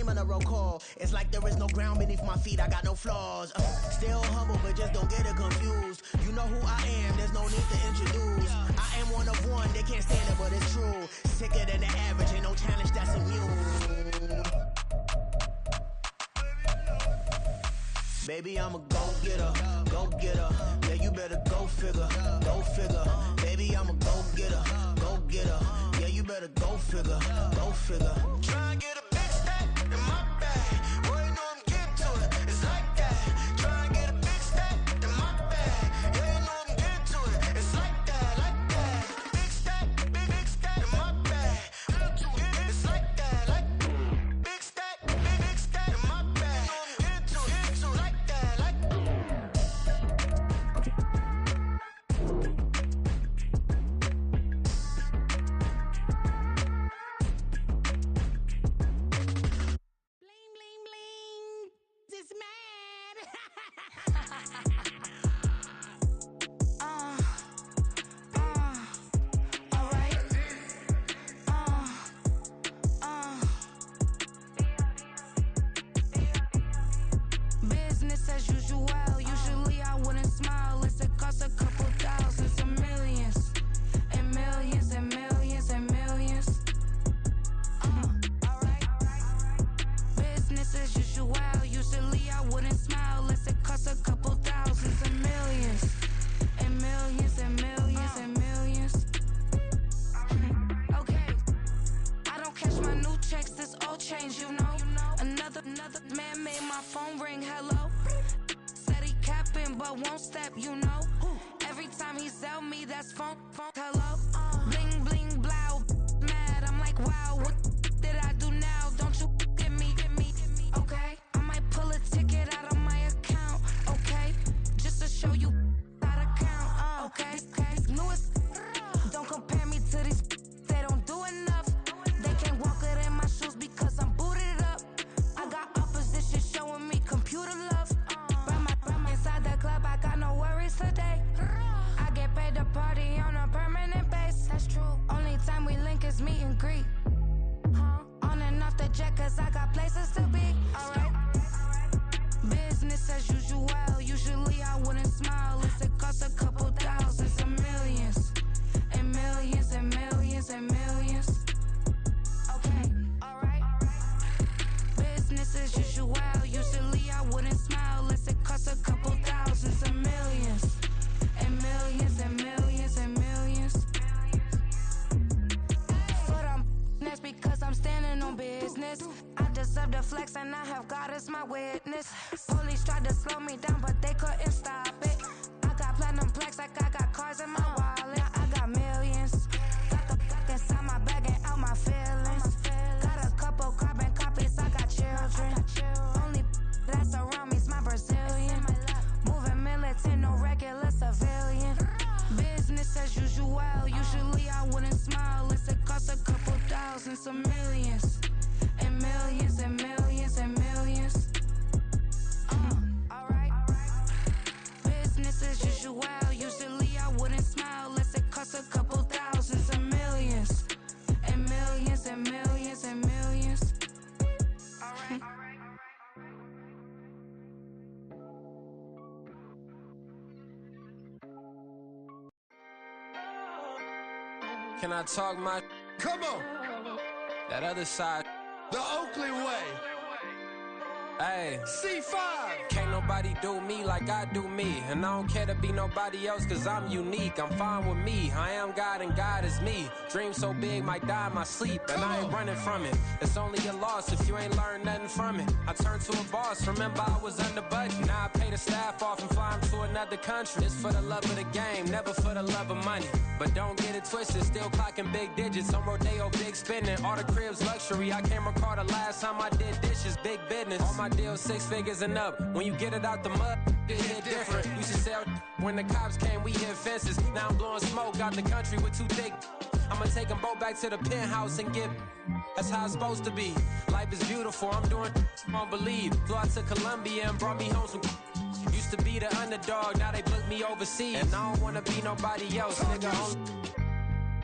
criminal call. It's like there is no ground beneath my feet, I got no flaws. Still humble, but just don't get it confused. You know who I am, there's no need to introduce. I am one of one, they can't stand it, but it's true. Sicker than the average, ain't no challenge that's immune. Baby, I'm a go-getter, go-getter. Yeah, you better go figure, go figure. Baby, I'm a go-getter, go-getter. Yeah, you better go figure, go figure. Try and get a big stack in my bag. Boy, you know I'm getting to it, it's like that. Try and get a big stack in my bag. Yeah, you know I'm getting to it, it's like that, like that. Big stack in my bag. It's like that, like big stack in my bag. You know I'm getting to it, like that, like bling bling bling. This mad. Alright. Business as usual. Usually I wouldn't smile. It's it costs a couple thousands and millions. And millions and millions and millions. Alright. Business as usual. Usually I wouldn't smile. Unless it costs a couple thousands and millions. And millions and millions and millions. Okay. I don't catch my new checks, this old change, you know. Another man made my phone ring, hello. Said he capping but won't step, you know. Every time he sell me, that's phone, hello. Bling bling blow, mad, I'm like wow, what did I do now? Don't you get me, okay? I might pull a ticket out of my account, okay? Just to show you how to count, okay? Newest, don't compare me to these, they don't do enough. They can't walk it in my shoes because I'm booted up. I got opposition showing me computer love. Run my inside the club, I got no worries today. I get paid to party on a permanent base. That's true. Only time we link is meet and greet. On and off the jet, cause I got places to be. Alright. Business as usual. Usually I wouldn't smile. Unless it costs a couple thousands and millions. And millions and millions and millions. Okay, alright. Business as usual. Usually I wouldn't smile unless it costs a couple thousands and millions. And millions and millions and millions. Foot on that's because I'm standing on business. I deserve the flex and I have God as my witness. Police tried to slow me down but they couldn't stop it. I got platinum plaques like I got cars in my wallet. I got millions. Got the fuck inside my bag and out my feelings. Got a couple carbon copies, I got children. Only that's around me's my Brazilian. Moving militant, no regular civilian. Business as usual. Usually I wouldn't smile unless it costs a couple thousands of millions. And millions and millions and millions. Alright. Business as usual. Usually I wouldn't smile unless it costs a couple thousands of millions. And millions and millions and millions. Alright. Can I talk my? Come on, That other side. the Oakland way. Hey. C5. Can't nobody do me like I do me. And I don't care to be nobody else cause I'm unique. I'm fine with me. I am God and God is me. Dream so big might die in my sleep. And I ain't running from it. It's only a loss if you ain't learned nothing from it. I turned to a boss. Remember I was under budget. Now I pay the staff off and fly them to another country. It's for the love of the game, never for the love of money. But don't get it twisted. Still clocking big digits. On Rodeo, big spending. All the cribs luxury. I can't recall the last time I did dishes. Big business. All my deals 6 figures and up. When you get it out the mud, it hit different. Used to sell when the cops came, we hit fences. Now I'm blowing smoke out the country with 2 thick. I'ma take them both back to the penthouse and get. That's how it's supposed to be. Life is beautiful, I'm doing won't believe. Flew out to Colombia and brought me home some. Used to be the underdog, now they book me overseas. And I don't wanna be nobody else, nigga.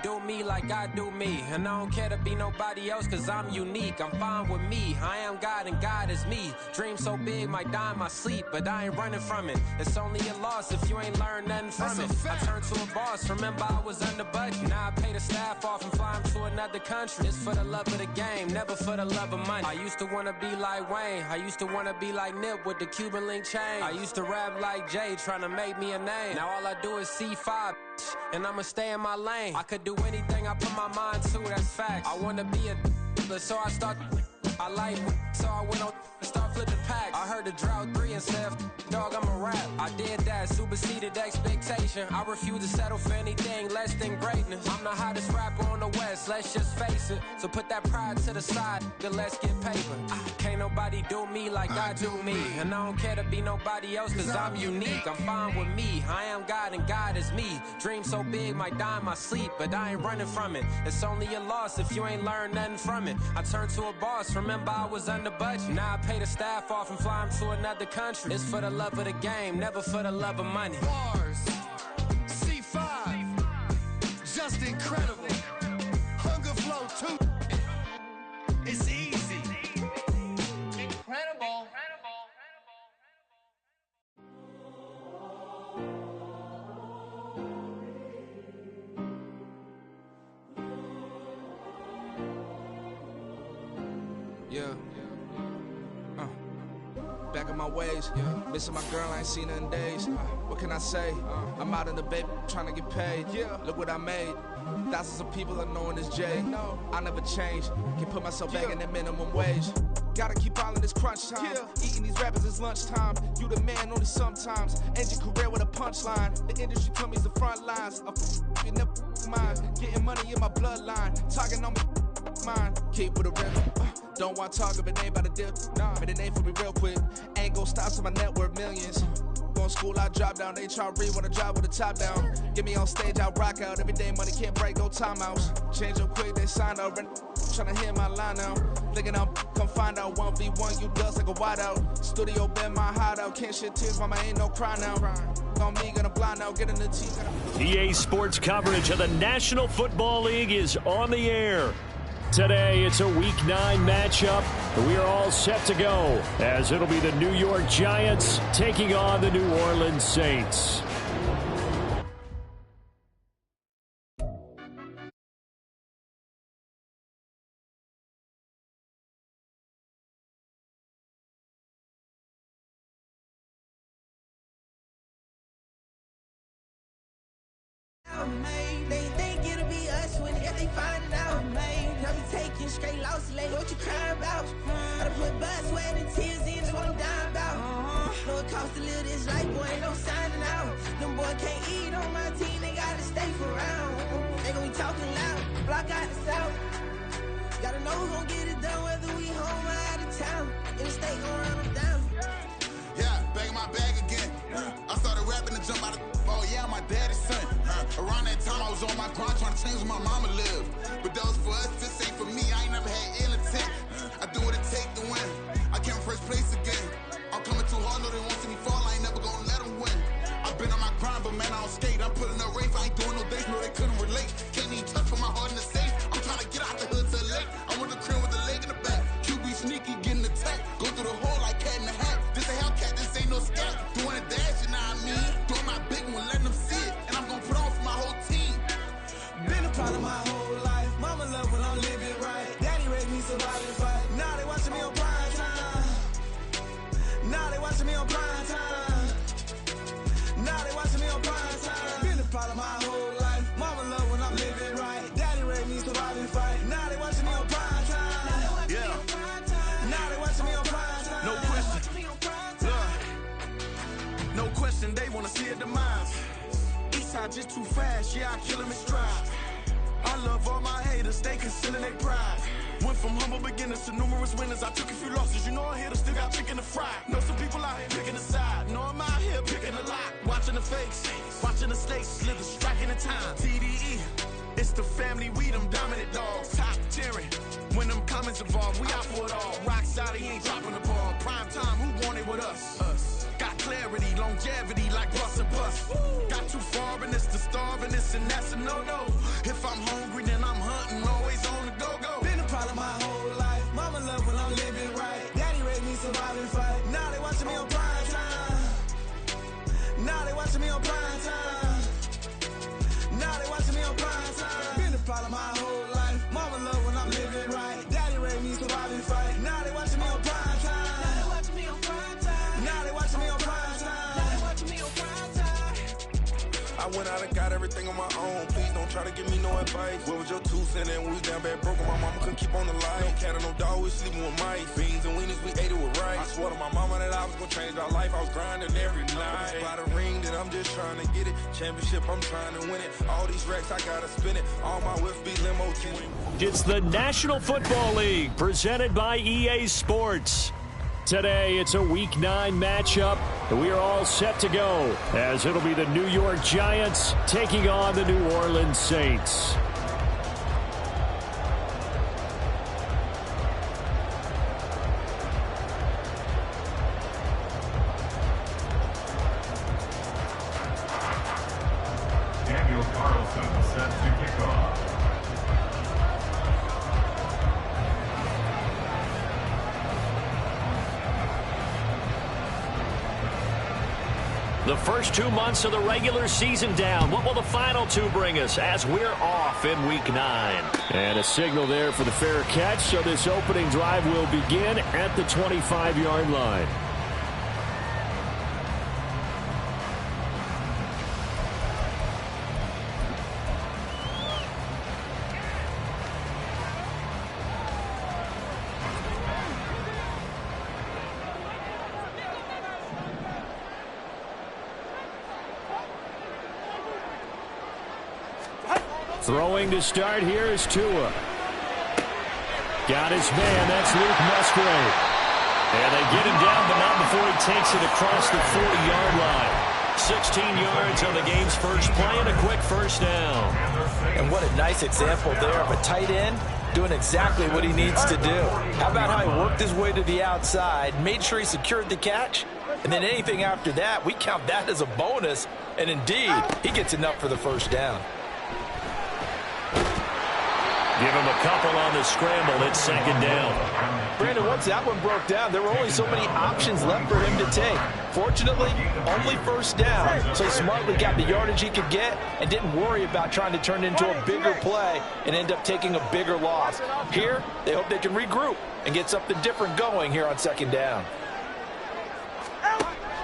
do me like I do me. And I don't care to be nobody else, cause I'm unique. I'm fine with me, I am God and God is me. Dream so big, might die in my sleep, but I ain't running from it. It's only a loss if you ain't learned nothing from it. I turned to a boss, remember I was under budget. Now I pay the staff off and fly them to another country. It's for the love of the game, never for the love of money. I used to wanna be like Wayne, I used to wanna be like Nip with the Cuban link chain. I used to rap like Jay, trying to make me a name. Now all I do is C5, and I'ma stay in my lane. I could do anything I put my mind to, that's facts. I wanna be a so I start. I like so I went on and start flipping packs. I heard the drought 3 and said, dog, I'm a rap. I did that, superseded expectation. I refuse to settle for anything less than greatness. I'm the hottest rapper on the West, let's just face it. So put that pride to the side, then let's get paper. Can't nobody do me like I do me. And I don't care to be nobody else, cause I'm unique. I'm fine with me, I am God and God is me. Dream so big, might die in my sleep, but I ain't running from it. It's only a loss if you ain't learned nothing from it. I turned to a boss, remember I was under budget. Now I pay the staff off and fly them to another country. It's for the love of the game, never for the love of money. Bars, C5, just incredible. Hunger Flow 2, it's easy. Incredible. Yeah. Back on my ways, missing my girl, I ain't seen her in days. What can I say? I'm out in the baby, trying to get paid. Look what I made. Thousands of people are knowing this Jay. I never change, can put myself back in the minimum wage. Gotta keep all in this crunch time. Eating these rappers is lunchtime. You the man only sometimes. End your career with a punchline. The industry put me the front lines. You never mine. Getting money in my bloodline. Talking on me. Mine. Keep with a rhythm. Don't want to talk if it ain't about a deal. Made a name for me real quick. Ain't gon' stop till my net worth millions. Going school, I drop down. They try to read when I drive with the top down. Get me on stage, I rock out. Every day money can't break, no timeouts. Change up quick, they sign up. Tryna hear my line now. Thinking I'm come find out 1v1, you dust like a whiteout. Studio been my hideout. Can't shed tears, mama ain't no cry now. On me, gonna blind out, get in the teeth. EA Sports coverage of the National Football League is on the air. Today, it's a Week 9 matchup. We are all set to go, as it'll be the New York Giants taking on the New Orleans Saints. They think it'll be us when they find it out, man. Never taking straight loss, like what you crying about? Gotta put blood, sweat, and tears in, that's what I'm dying about. Know it costs to live this life, boy, ain't no signing out. Them boy can't eat on my team, they gotta stay for round. They gon' be talking loud, block out the south. Gotta know who's gon' get it done, whether we home or out of town. In the state gon' run them down. Yeah, back in my bag again. I started rapping to jump out of. Oh yeah, my daddy's son. Around that time I was on my grind trying to change where my mama lived. But that was for us, this ain't for me. I ain't never had ill intent. I do what it take to win. I came first place again. I'm coming too hard, no they won't see me fall. I ain't never gonna let them win. I've been on my grind, but man I don't skate. I'm putting up race, I ain't doing no days, no they couldn't relate. Can't even touch for my heart in the safe. I'm trying to get out the hood to the lake. I'm with the crib with the leg in the back. QB sneaky, getting attacked. Go through the hole like cat in the hat. This a Hellcat, this ain't no scat. Doing a dash, you know what I mean? Doing my big one, letting them see it. And I'm gonna put on for my whole team. Been a part of my whole life. Mama love when I'm living right. Daddy raised me surviving fight. Now they watching me on prime time. Now they watching me on prime time. Now they watching me on prime time. Been a part of my whole life. Mama love when I'm living right. Daddy raised me surviving fight. Now they watching me on prime time. Yeah. Now they watching me on prime time. No question. No question, they wanna see a demise. Eastside just too fast, yeah, I kill him in stride. I love all my haters, they concealing their pride. Went from humble beginners to numerous winners. I took a few losses, you know I hit her, still got chicken to fry. Know some people out here picking a side. Know I'm out here picking a lot. Watching the fakes, watching the stakes, slither, striking the time. TDE, it's the family, we them dominant dogs. Top tiering, when them comments involved, we out for it all. Rock solid, he ain't dropping the ball. Prime time, who want it with us? Got clarity, longevity like bus and bus. Got too far and it's the starvingness, and that's a no-no. If I'm hungry, then I'm hunting, always on the go-go. Been a problem my whole life. Mama love when I'm living right. Daddy raised me survive and fight. Now they watching me on prime time. Now they watching me on prime time. Now they watching me on prime time. Been a problem my whole life. Mama love when I'm living right. Daddy raised me survive and fight. Now they watching me on prime time. Now they watching me on prime time. Now they watching me on prime time. Now they watching me on prime time. I went out and got everything on my own. Please don't try to give me no advice. What was your 2 cents? And we was down bad broke, and my mama couldn't keep on the light. No cat or no dog, we sleeping with mice. Beans and weenies, we ate it with rice. I swore to my mama that I was gonna change our life. I was grinding every night. By the ring, that I'm just trying to get it. Championship, I'm trying to win it. All these racks, I gotta spin it. All my whips be limo tinted. It's the National Football League, presented by EA Sports. Today, it's a Week 9 matchup, and we are all set to go, as it'll be the New York Giants taking on the New Orleans Saints. Daniel Carlson set to kick off. The first 2 months of the regular season down. What will the final 2 bring us as we're off in Week 9? And a signal there for the fair catch, so this opening drive will begin at the 25-yard line. Throwing to start here is Tua. Got his man, that's Luke Musgrave. And they get him down, but not before he takes it across the 40-yard line. 16 yards on the game's first play and a quick first down. And what a nice example there of a tight end doing exactly what he needs to do. How about how he worked his way to the outside, made sure he secured the catch, and then anything after that, we count that as a bonus. And indeed, he gets enough for the first down. Give him a couple on the scramble. It's second down. Brandon, once that one broke down, there were only so many options left for him to take. Fortunately, only first down, so he smartly got the yardage he could get and didn't worry about trying to turn it into a bigger play and end up taking a bigger loss. Here, they hope they can regroup and get something different going here on second down.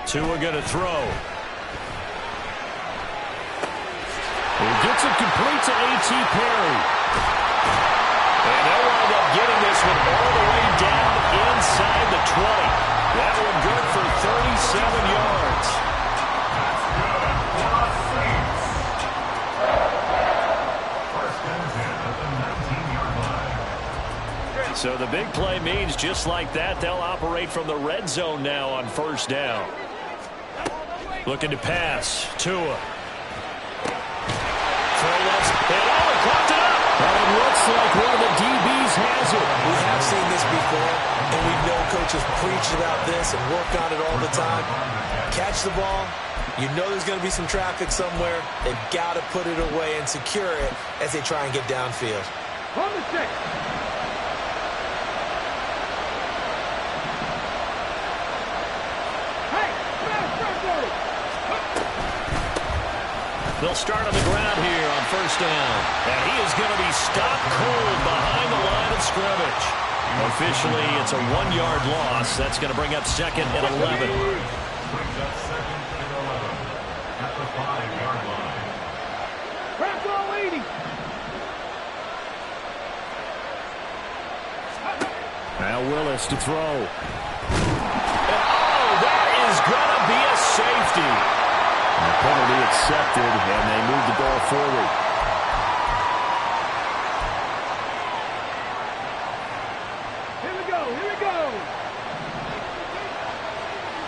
Tua going to throw. He gets it complete to A.T. Perry. And they'll wind up getting this one all the way down inside the 20. That one good for 37 yards. So the big play means just like that, they'll operate from the red zone now on first down. Looking to pass. Tua. Clocked it up. And it looks like one of the DBs has it. We have seen this before, and we know coaches preach about this and work on it all the time. Catch the ball. You know there's going to be some traffic somewhere. They've got to put it away and secure it as they try and get downfield. On the stick. They'll start on the ground here on first down. And he is going to be stopped cold behind the line of scrimmage. Officially, it's a 1-yard loss. That's going to bring up second and 11. Brings up second and 11 at the 5-yard line. Crack ball leading. Now Willis to throw. And that is going to be a safety. The penalty accepted, and they move the ball forward. Here we go, here we go.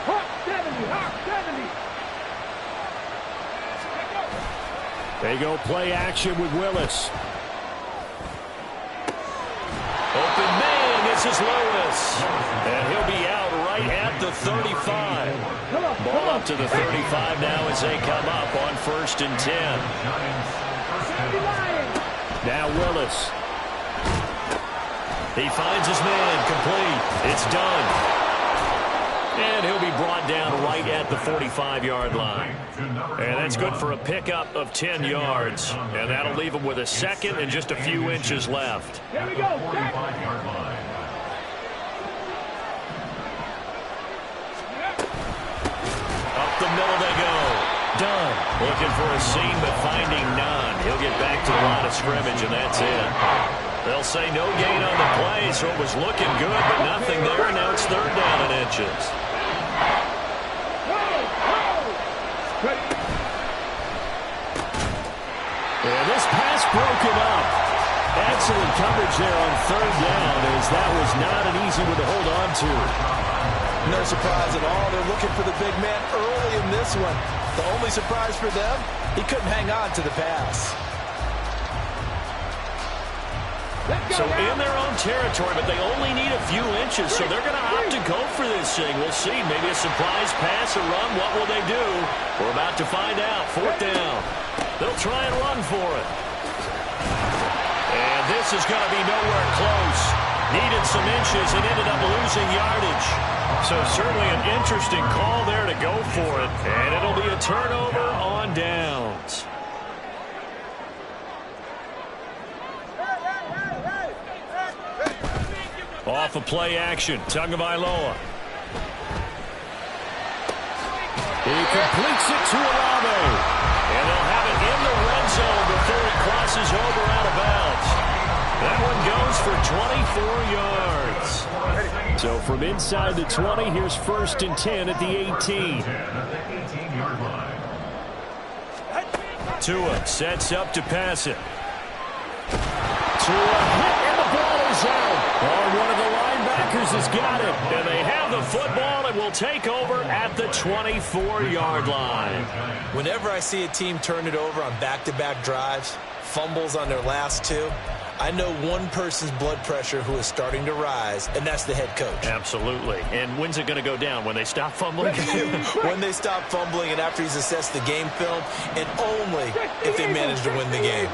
Hawk 70, Hawk 70. They go play action with Willis. Open man, this is Lewis. And he'll be out right at the 35. Ball up to the 35 now as they come up on 1st and 10. Now Willis. He finds his man, complete. It's done. And he'll be brought down right at the 45-yard line. And that's good for a pickup of 10 yards. And that'll leave him with a second and just a few inches left. Here we go. 45-yard line. Up the middle they go. Done. Looking for a seam, but finding none. He'll get back to the line of scrimmage, and that's it. They'll say no gain on the play, so it was looking good, but nothing there. Now it's 3rd down and inches. And this pass broken up. Excellent coverage there on 3rd down, as that was not an easy one to hold on to. No surprise at all. They're looking for the big man early in this one. The only surprise for them, he couldn't hang on to the pass. So in their own territory, but they only need a few inches, so they're going to opt to go for this thing. We'll see. Maybe a surprise pass or run. What will they do? We're about to find out. 4th down. They'll try and run for it. And this is going to be nowhere close. Needed some inches and ended up losing yardage. So certainly an interesting call there to go for it. And it'll be a turnover on downs. Off of play action, Tagovailoa. He completes it to Olave. And they'll have it in the red zone before he crosses over out of bounds. That one goes for 24 yards. So from inside the 20, here's 1st and 10 at the 18. Tua sets up to pass it. Tua hit, and the ball is out. Oh, one of the linebackers has got it. And they have the football and will take over at the 24-yard line. Whenever I see a team turn it over on back-to-back drives, fumbles on their last 2, I know one person's blood pressure who is starting to rise, and that's the head coach. Absolutely. And when's it going to go down? When they stop fumbling? When they stop fumbling and after he's assessed the game film, and only if they manage to win the game.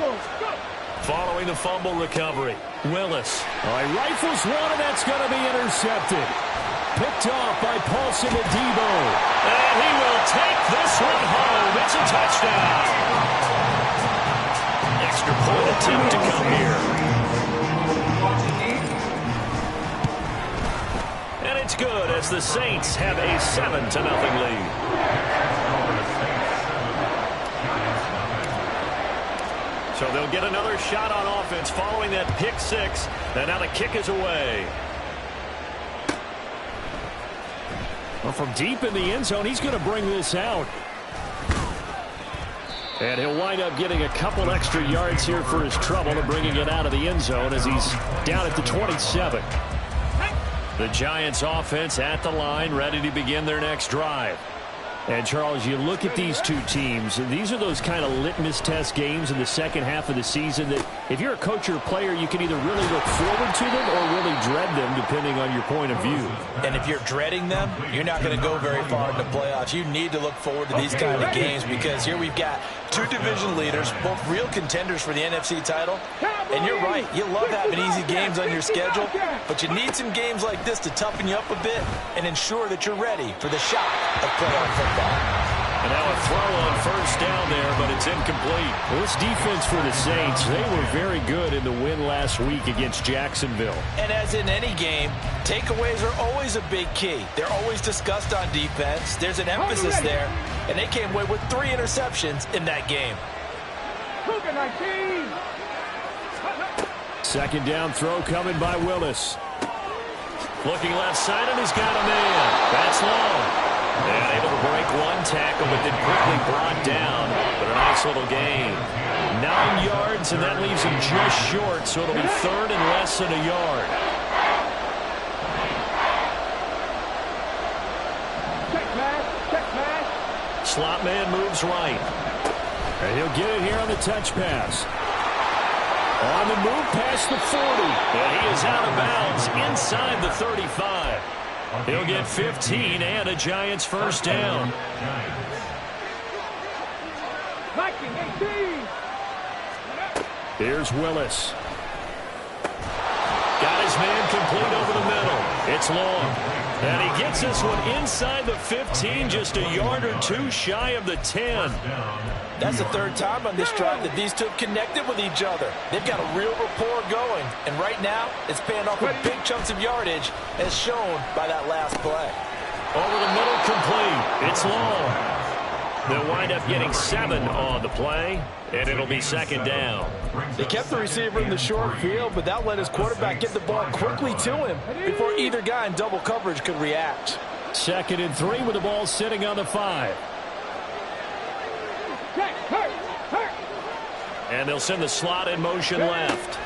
Following the fumble recovery, Willis. Rifles one, and that's going to be intercepted. Picked off by Paulson Adebo. And he will take this one home. It's a touchdown. Extra point attempt to come here. And it's good as the Saints have a 7-0 lead. So they'll get another shot on offense following that pick 6. And now the kick is away. Well, from deep in the end zone, he's going to bring this out. And he'll wind up getting a couple extra yards here for his trouble and bringing it out of the end zone as he's down at the 27. The Giants offense at the line, ready to begin their next drive. And, Charles, you look at these two teams, and these are those kind of litmus test games in the second half of the season that if you're a coach or a player, you can either really look forward to them or really dread them, depending on your point of view. And if you're dreading them, you're not going to go very far in the playoffs. You need to look forward to these kind of games because here we've got two division leaders, both real contenders for the NFC title. And you're right, you love having easy games on your schedule, but you need some games like this to toughen you up a bit and ensure that you're ready for the shock of playoff football. And now a throw on first down there, but it's incomplete. Well, this defense for the Saints, they were very good in the win last week against Jacksonville. And as in any game, takeaways are always a big key. They're always discussed on defense. There's an emphasis there, and they came away with 3 interceptions in that game. Second down throw coming by Willis. Looking left side, and he's got a man. That's long. And able to break one tackle, but then quickly brought down. But a nice little gain. 9 yards, and that leaves him just short, so it'll be third and less than a yard. Check pass. Slot man moves right. And he'll get it here on the touch pass. On the move past the 40. And he is out of bounds inside the 35. He'll get 15 and a Giants first down. Here's Willis. Got his man complete over the middle. It's long. And he gets this one inside the 15, just a yard or two shy of the 10. That's the third time on this drive that these two have connected with each other. They've got a real rapport going. And right now, it's paying off with big chunks of yardage, as shown by that last play. Over the middle, complete. It's long. They'll wind up getting 7 on the play, and it'll be second down. They kept the receiver in the short field, but that let his quarterback get the ball quickly to him before either guy in double coverage could react. 2nd and 3 with the ball sitting on the 5. And they'll send the slot in motion left.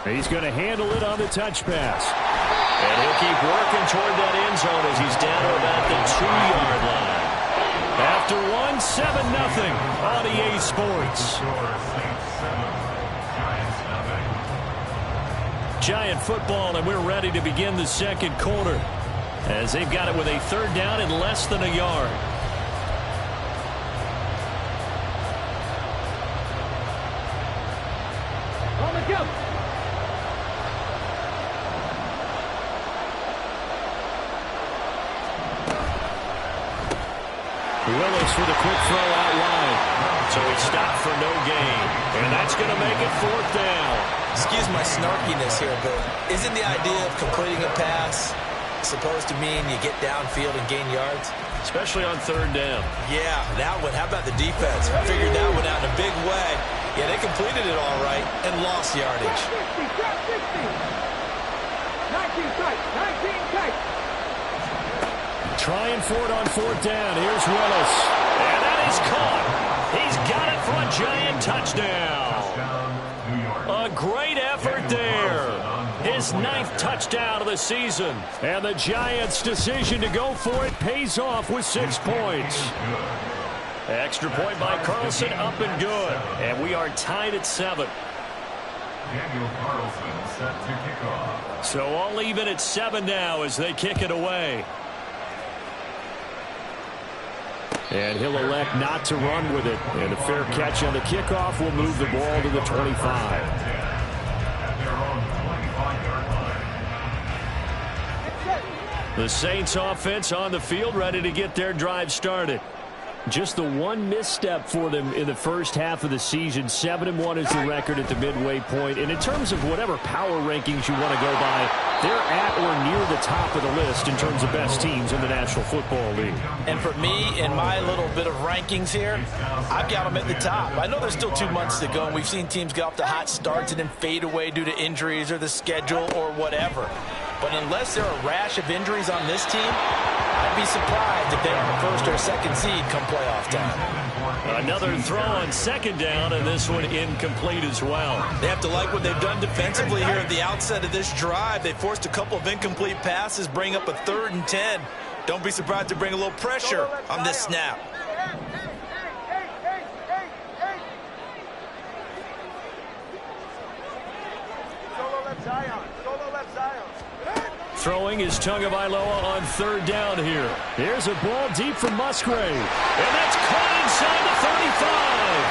He's going to handle it on the touch pass. And he'll keep working toward that end zone as he's down to about the 2-yard line. After 1, 7-0 on EA Sports. Giant football, and we're ready to begin the second quarter as they've got it with a 3rd down and less than a yard. On the jump. Willis with a quick throw out wide. So he stopped for no gain. And that's going to make it 4th down. Excuse my snarkiness here, but isn't the idea of completing a pass supposed to mean you get downfield and gain yards? Especially on 3rd down. Yeah, that one. How about the defense? Figured that one out in a big way. Yeah, they completed it all right and lost yardage. 60, 19 tight, 19 tight. Trying for it on 4th down. Here's Willis. And that is caught. He's got it for a Giant touchdown. A great effort there. His 9th touchdown of the season. And the Giants' decision to go for it pays off with 6 points. Extra point by Carlson, up and good. And we are tied at 7. Daniel Carlson set to kick off. So all even at 7 now as they kick it away. And he'll elect not to run with it. And a fair catch on the kickoff will move the ball to the 25. The Saints offense on the field, ready to get their drive started. Just the one misstep for them in the first half of the season. 7-1 is the record at the midway point. And in terms of whatever power rankings you want to go by, they're at or near the top of the list in terms of best teams in the National Football League. And for me, in my little bit of rankings here, I've got them at the top. I know there's still 2 months to go, and we've seen teams get off to hot starts and then fade away due to injuries or the schedule or whatever. But unless there are a rash of injuries on this team, I'd be surprised if they are the 1st or 2nd seed come playoff time. Another throw on 2nd down, and this one incomplete as well. They have to like what they've done defensively here at the outset of this drive. They forced a couple of incomplete passes, bring up a 3rd and 10. Don't be surprised to bring a little pressure on this snap. Throwing is Tagovailoa on 3rd down here. Here's a ball deep from Musgrave. And that's caught inside the 35.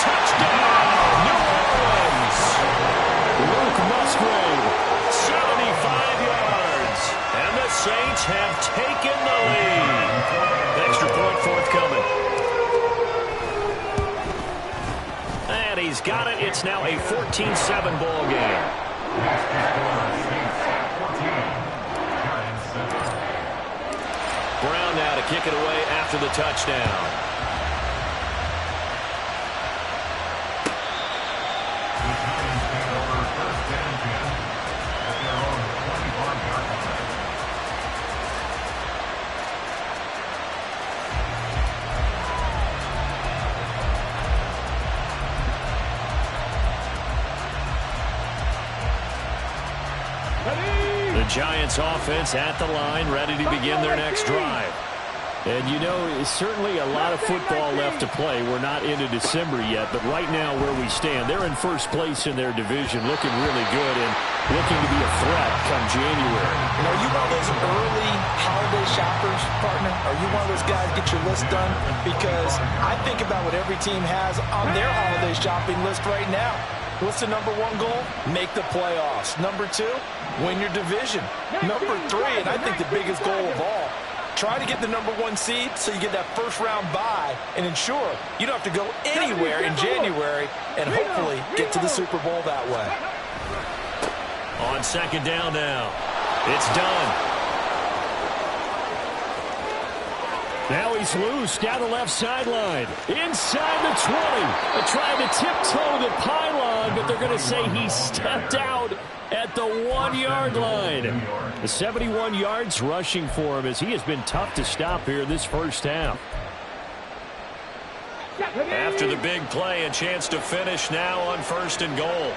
Touchdown, New Orleans. Luke Musgrave, 75 yards. And the Saints have taken the lead. Extra point forthcoming. And he's got it. It's now a 14-7 ball game. Brown now to kick it away after the touchdown. The Giants offense at the line, ready to begin their next drive. And, you know, certainly a lot of football left to play. We're not into December yet, but right now where we stand, they're in first place in their division, looking really good and looking to be a threat come January. You know, are you one of those early holiday shoppers, partner? Are you one of those guys get your list done? Because I think about what every team has on their holiday shopping list right now. What's the number one goal? Make the playoffs. Number 2, win your division. Number 3, and I think the biggest goal of all, try to get the number 1 seed so you get that first-round bye and ensure you don't have to go anywhere in January and hopefully get to the Super Bowl that way. On second down now, it's done. Now he's loose down the left sideline. Inside the 20. They're trying to tiptoe the pylon, but they're going to say he stepped out at the 1-yard line. The 71 yards rushing for him as he has been tough to stop here this first half. After the big play, a chance to finish now on first and goal.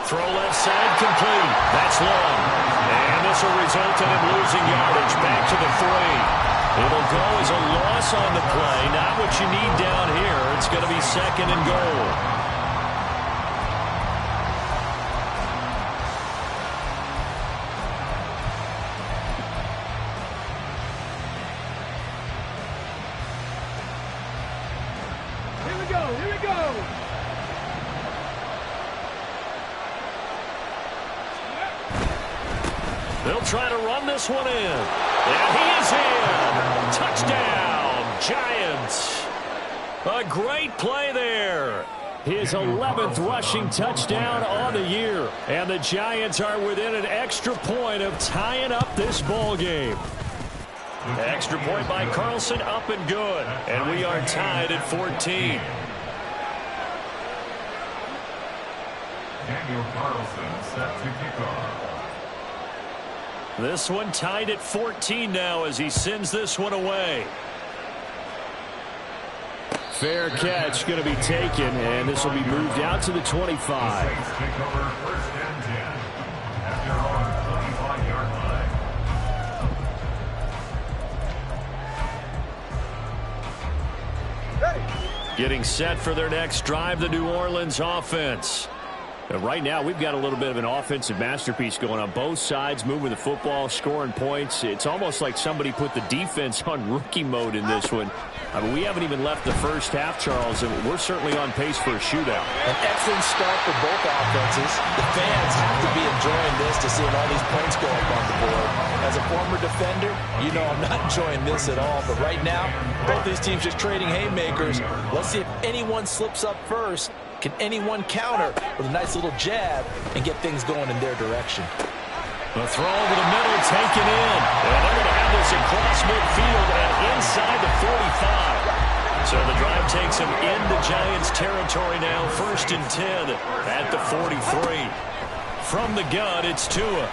Throw left side complete. That's long. And this will result in him losing yardage back to the 3. It'll go as a loss on the play. Not what you need down here. It's going to be second and goal. They'll try to run this one in. And he is in. Touchdown, Giants. A great play there. His 11th rushing touchdown on the year. And the Giants are within an extra point of tying up this ball game. Extra point by Carlson, up and good. And we are tied at 14. Daniel Carlson set to kick off. This one tied at 14 now as he sends this one away. Fair catch going to be taken, and this will be moved out to the 25. Saints take over first and 10 at their own 25-yard line. Getting set for their next drive, the New Orleans offense. Right now, we've got a little bit of an offensive masterpiece going on both sides, moving the football, scoring points. It's almost like somebody put the defense on rookie mode in this one. I mean, we haven't even left the first half, Charles, and we're certainly on pace for a shootout. An excellent start for both offenses. The fans have to be enjoying this to seeing all these points go up on the board. As a former defender, you know I'm not enjoying this at all. But right now, both these teams just trading haymakers. Let's see if anyone slips up first. Can anyone counter with a nice little jab and get things going in their direction? A throw over the middle, taken in. And they're going to have this across midfield and inside the 45. So the drive takes them into Giants territory now, first and 10 at the 43. From the gun, it's Tua.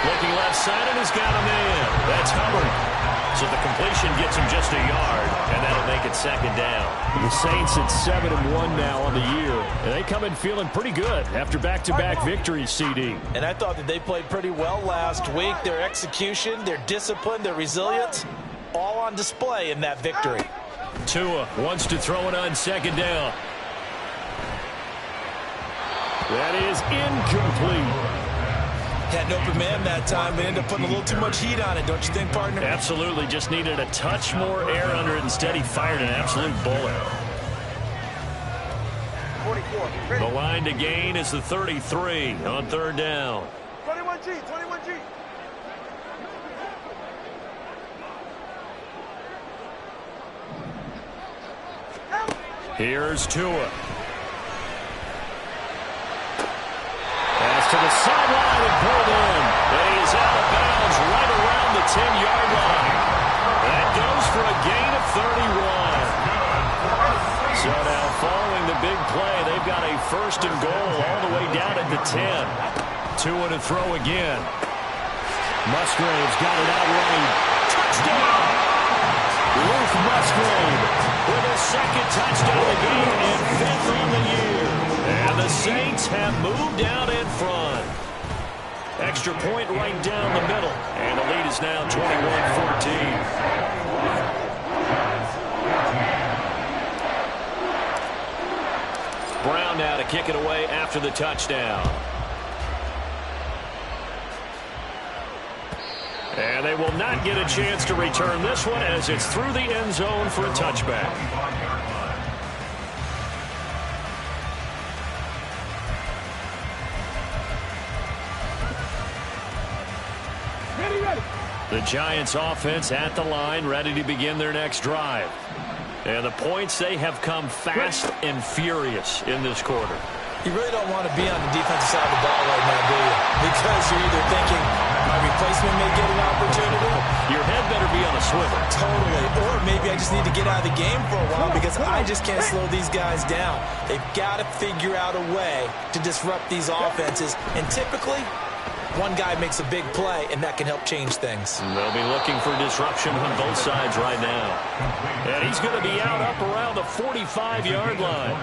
Looking left side, and he's got a man. That's Hubbard. So the completion gets him just a yard, and that'll make it second down. The Saints at 7-1 now on the year. And they come in feeling pretty good after back-to-back victories, CD. And I thought that they played pretty well last week. Their execution, their discipline, their resilience, all on display in that victory. Tua wants to throw it on second down. That is incomplete. Had an open man that time, but ended up putting a little too much heat on it, don't you think, partner? Absolutely. Just needed a touch more air under it. Instead, he fired an absolute bullet. 44. The line to gain is the 33 on third down. 21G, 21G. Here's Tua. Pass to the sideline and pulled in. And he's out of bounds right around the 10-yard line. That goes for a gain of 31. So now following the big play, they've got a first and goal all the way down at the 10. Tua to throw again. Musgrave's got it out running. Touchdown! Luke Musgrave with a second touchdown of the game and 5th on the year. And the Saints have moved out in front. Extra point right down the middle. And the lead is now 21-14. Brown now to kick it away after the touchdown. And they will not get a chance to return this one as it's through the end zone for a touchback. The Giants offense at the line, ready to begin their next drive. And the points, they have come fast and furious in this quarter. You really don't want to be on the defensive side of the ball right now, do you? Because you're either thinking, my replacement may get an opportunity. Your head better be on a swivel. Totally. Or maybe I just need to get out of the game for a while because I just can't slow these guys down. They've got to figure out a way to disrupt these offenses. And typically, one guy makes a big play, and that can help change things. And they'll be looking for disruption on both sides right now. And he's going to be out up around the 45-yard line.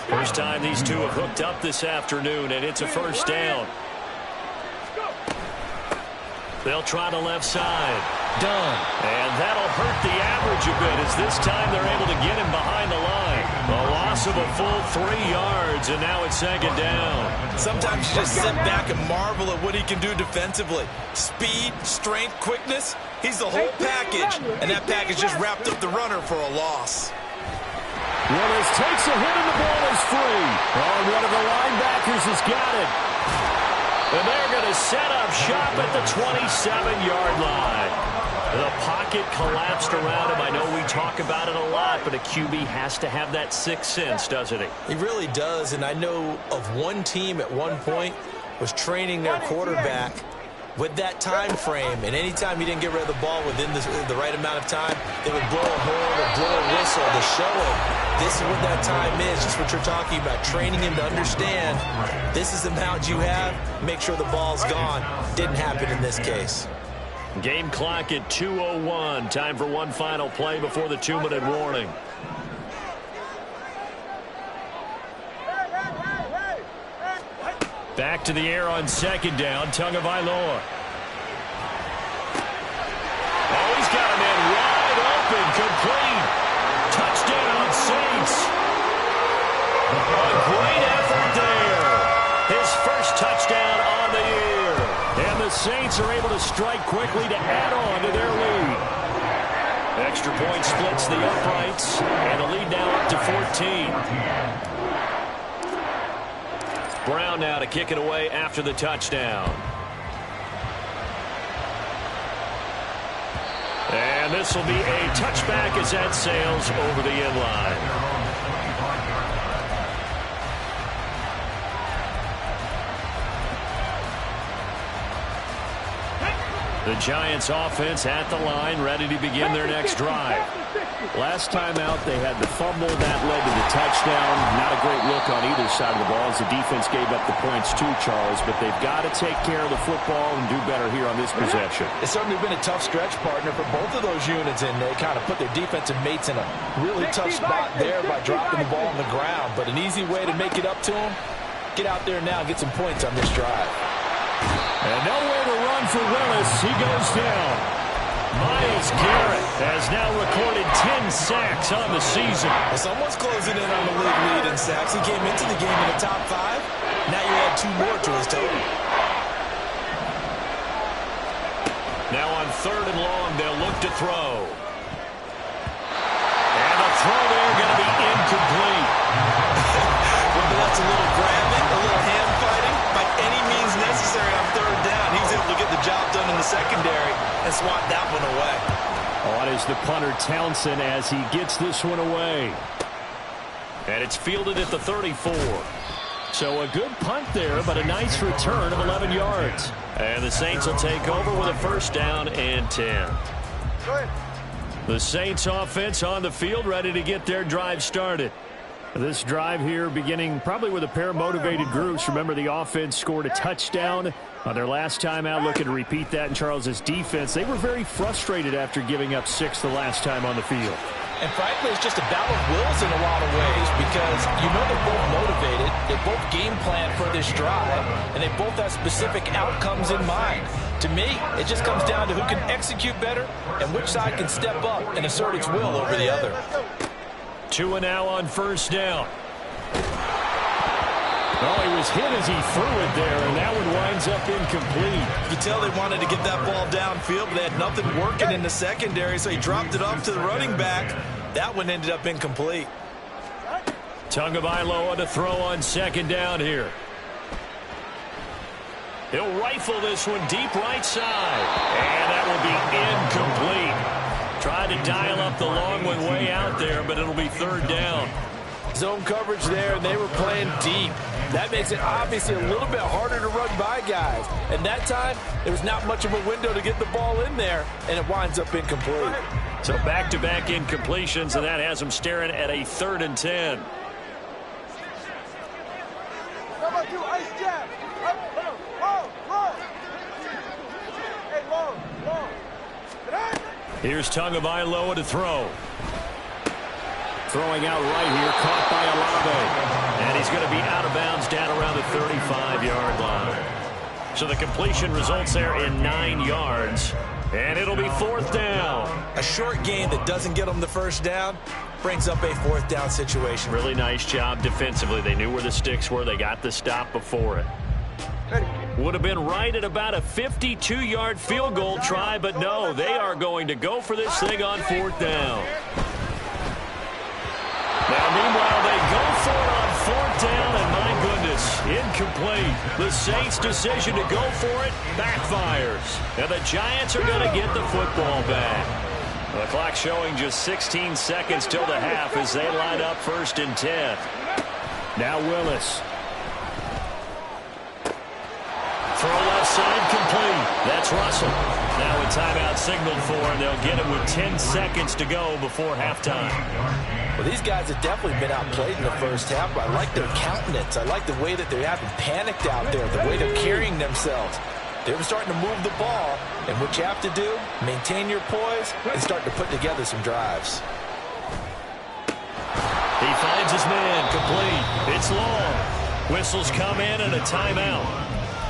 First time these two have hooked up this afternoon, and it's a first down. They'll try the left side. Done. And that'll hurt the average a bit as this time they're able to get him behind the line. A loss of a full 3 yards, and now it's second down. Sometimes you just sit back and marvel at what he can do defensively. Speed, strength, quickness. He's the whole package, and that package just wrapped up the runner for a loss. Willis takes a hit and the ball is free. Oh, one of the linebackers has got it. And they're going to set up shop at the 27-yard line. The pocket collapsed around him. I know we talk about it a lot, but a QB has to have that sixth sense, doesn't he? He really does, and I know of one team at one point was training their quarterback with that time frame, and anytime he didn't get rid of the ball within the right amount of time, they would blow a horn or blow a whistle to show him this is what that time is, just what you're talking about, training him to understand this is the amount you have, make sure the ball's gone. Didn't happen in this case. Game clock at 2:01. Time for one final play before the 2-minute warning. Back to the air on second down. Tagovailoa. Oh, he's got a man wide open. Complete. Touchdown, Saints. A great effort there. His first touchdown on the year. And the Saints are able to strike quickly to add on to their lead. Extra point splits the uprights. And the lead now up to 14. Brown now to kick it away after the touchdown. And this will be a touchback as that sails over the end line. The Giants offense at the line, ready to begin their next drive. Last time out, they had the fumble that led to the touchdown. Not a great look on either side of the ball as the defense gave up the points too, Charles. But they've got to take care of the football and do better here on this possession. It's certainly been a tough stretch, partner, for both of those units, and they kind of put their defensive mates in a really tough spot there by dropping the ball on the ground. But an easy way to make it up to them, get out there now and get some points on this drive. And nowhere to run for Willis. He goes down. Myles Garrett has now recorded 10 sacks on the season. Well, someone's closing in on the league lead in sacks. He came into the game in the top 5. Now you add 2 more to his total. Now on 3rd and long, they'll look to throw. And the throw there going to be incomplete. Well, that's a little grabbing, a little hand fighting. By any means necessary on 3rd down, he was able to get the job done in the secondary and swat that one away. On is the punter Townsend as he gets this one away. And it's fielded at the 34. So a good punt there, but a nice return of 11 yards. And the Saints will take over with a first down and 10. The Saints offense on the field, ready to get their drive started. This drive here beginning probably with a pair of motivated groups. Remember, the offense scored a touchdown on their last time out, looking to repeat that in Charles's defense. They were very frustrated after giving up 6 the last time on the field. And frankly, it's just a battle of wills in a lot of ways because you know they're both motivated, they both game plan for this drive, and they both have specific outcomes in mind. To me, it just comes down to who can execute better and which side can step up and assert its will over the other. 2 and now on first down. Oh, he was hit as he threw it there, and that one winds up incomplete. You can tell they wanted to get that ball downfield, but they had nothing working in the secondary, so he dropped it off to the running back. That one ended up incomplete. Tagovailoa to throw on second down here. He'll rifle this one deep right side, and that will be incomplete. Tried to dial up the long one way out there, but it'll be third down. Zone coverage there, and they were playing deep. That makes it obviously a little bit harder to run by guys. And that time, there was not much of a window to get the ball in there, and it winds up incomplete. So back-to-back incompletions, and that has them staring at a 3rd and 10. Here's Tagovailoa to throw. Throwing out right here, caught by Olave. And he's going to be out of bounds down around the 35-yard line. So the completion results there in 9 yards. And it'll be 4th down. A short game that doesn't get them the first down brings up a 4th down situation. Really nice job defensively. They knew where the sticks were. They got the stop before it. Would have been right at about a 52-yard field goal try, but no, they are going to go for this thing on 4th down. Now, meanwhile, they go for it on 4th down, and my goodness, incomplete. The Saints' decision to go for it backfires, and the Giants are going to get the football back. The clock showing just 16 seconds till the half as they line up 1st and 10. Now Willis. Throw left side complete. That's Russell. Now a timeout signaled for, and they'll get it with 10 seconds to go before halftime. Well, these guys have definitely been outplayed in the first half, but I like their countenance. I like the way that they haven't panicked out there, the way they're carrying themselves. They were starting to move the ball, and what you have to do, maintain your poise and start to put together some drives. He finds his man, complete. It's long. Whistles come in and a timeout.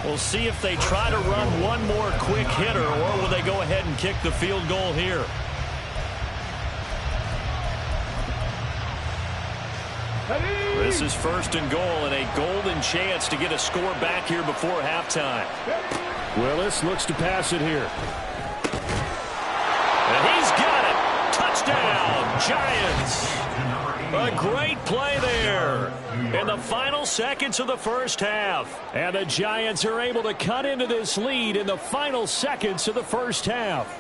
We'll see if they try to run one more quick hitter, or will they go ahead and kick the field goal here. This is 1st and goal, and a golden chance to get a score back here before halftime. Willis looks to pass it here. And he's got it. Touchdown, Giants. A great play there in the final seconds of the first half. And the Giants are able to cut into this lead in the final seconds of the first half.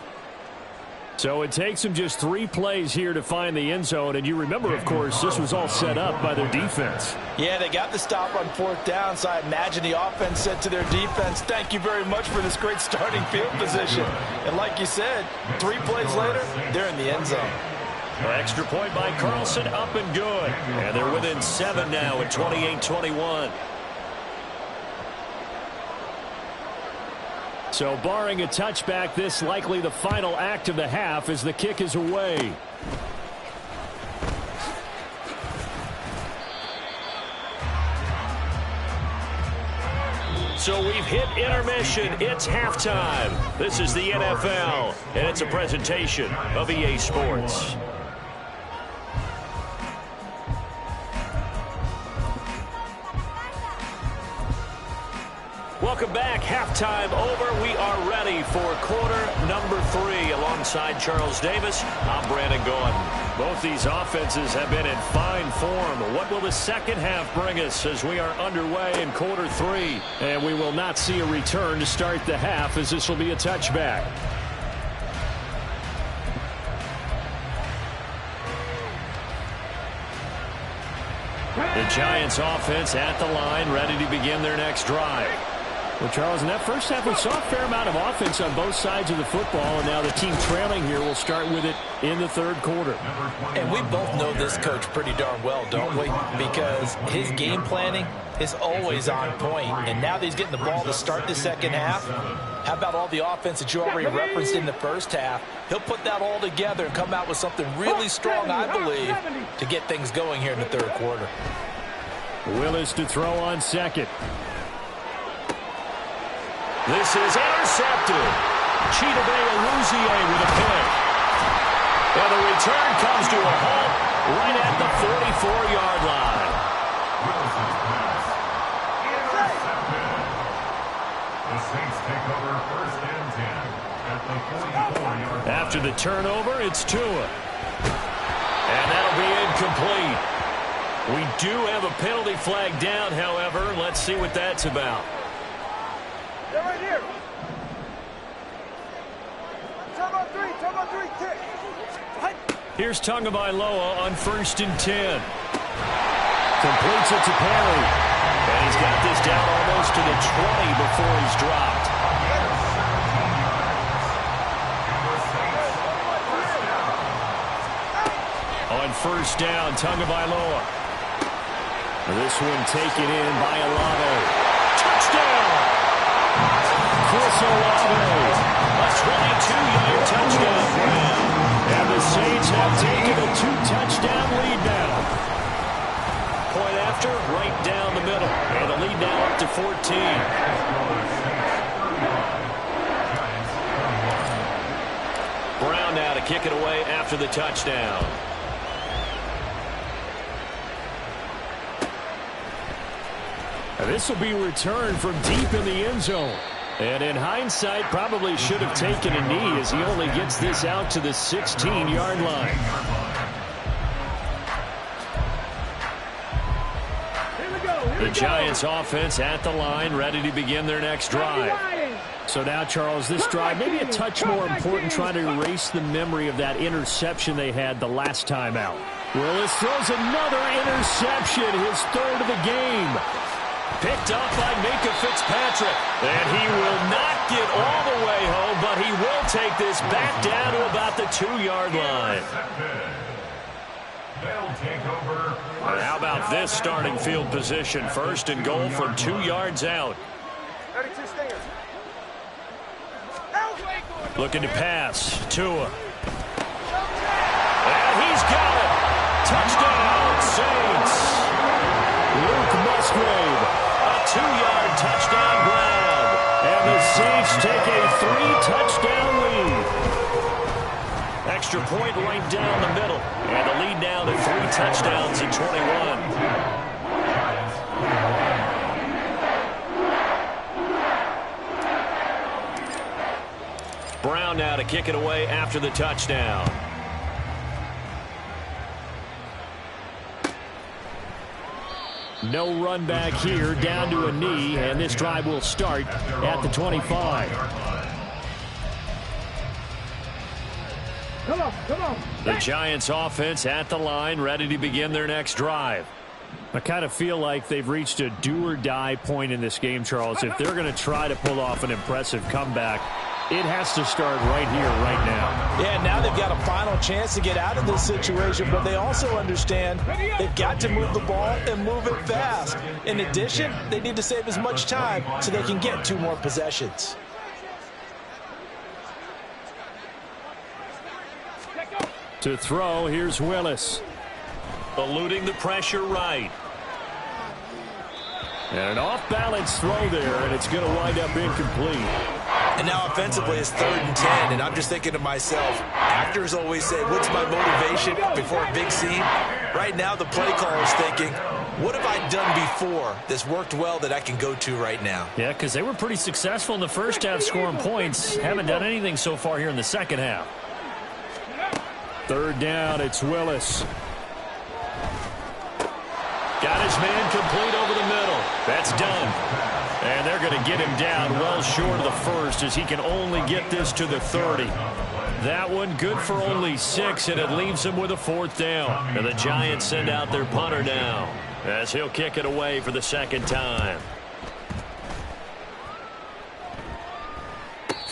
So it takes them just 3 plays here to find the end zone. And you remember, of course, this was all set up by their defense. Yeah, they got the stop on 4th down, so I imagine the offense said to their defense, thank you very much for this great starting field position. And like you said, 3 plays later, they're in the end zone. Extra point by Carlson, up and good. And they're within 7 now at 28-21. So barring a touchback, this likely the final act of the half as the kick is away. So we've hit intermission. It's halftime. This is the NFL, and it's a presentation of EA Sports. Welcome back. Halftime over. We are ready for quarter number 3. Alongside Charles Davis, I'm Brandon Gordon. Both these offenses have been in fine form. What will the second half bring us as we are underway in quarter 3? And we will not see a return to start the half, as this will be a touchback. The Giants offense at the line, ready to begin their next drive. Well, Charles, in that first half, we saw a fair amount of offense on both sides of the football, and now the team trailing here will start with it in the third quarter. And we both know this coach pretty darn well, don't we? Because his game planning is always on point, and now that he's getting the ball to start the second half, how about all the offense that you already referenced in the first half? He'll put that all together and come out with something really strong, I believe, to get things going here in the third quarter. Willis to throw on second. This is intercepted. Chidobe Awuzie with a pick. And the return comes to a halt right at the 44-yard line. Willis's pass. Intercepted. The Saints take over 1st and 10 at the 44-yard line. After the turnover, it's Tua. And that'll be incomplete. We do have a penalty flag down, however. Let's see what that's about. They're right here. Time on three, kick. Here's Tagovailoa on 1st and 10. Completes it to Perry. And he's got this down almost to the 20 before he's dropped. On 1st down, Tagovailoa. This one taken in by Olave. Touchdown! Chris Olave. A 22-yard touchdown grab. And the Saints have taken a 2-touchdown lead now. Point after, right down the middle. And the lead now up to 14. Brown now to kick it away after the touchdown. And this will be returned from deep in the end zone. And in hindsight, probably should have taken a knee as he only gets this out to the 16-yard line. The Giants offense at the line, ready to begin their next drive. So now, Charles, this drive maybe a touch more important, trying to erase the memory of that interception they had the last time out. Willis throws another interception, his 3rd of the game. Picked up by Minkah Fitzpatrick. And he will not get all the way home, but he will take this back down to about the 2-yard line. And how about this starting field position? 1st and goal from 2 yards out. Looking to pass. Tua. And he's got it. Touchdown, Saints. Luke Musgrave. A 2-yard touchdown grab. And the Saints take a 3-touchdown lead. Extra point right down the middle. And the lead now to 3 touchdowns in 21. Brown now to kick it away after the touchdown. No run back here, down to a knee, and this drive will start at the 25. Come on. The Giants offense at the line, ready to begin their next drive. I kind of feel like they've reached a do-or-die point in this game, Charles. If they're going to try to pull off an impressive comeback, it has to start right here, right now. Yeah, now they've got a final chance to get out of this situation, but they also understand they've got to move the ball and move it fast. In addition, they need to save as much time so they can get 2 more possessions. To throw, here's Willis. Eluding the pressure right. And an off-balance throw there, and it's going to wind up incomplete. And now offensively it's 3rd and 10, and I'm just thinking to myself, actors always say, what's my motivation before a big scene? Right now the play caller is thinking, what have I done before that's worked well that I can go to right now? Yeah, because they were pretty successful in the first half scoring points. Haven't done anything so far here in the second half. 3rd down, it's Willis. Got his man complete over the middle. That's done. And they're going to get him down well short of the 1st as he can only get this to the 30. That one good for only 6, and it leaves him with a 4th down. And the Giants send out their punter now as he'll kick it away for the 2nd time.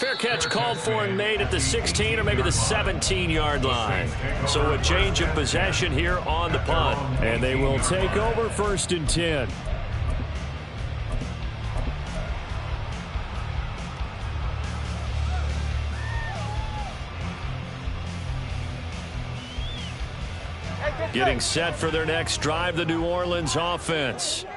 Fair catch called for and made at the 16 or maybe the 17-yard line. So a change of possession here on the punt. And they will take over 1st and 10. Getting set for their next drive, the New Orleans offense.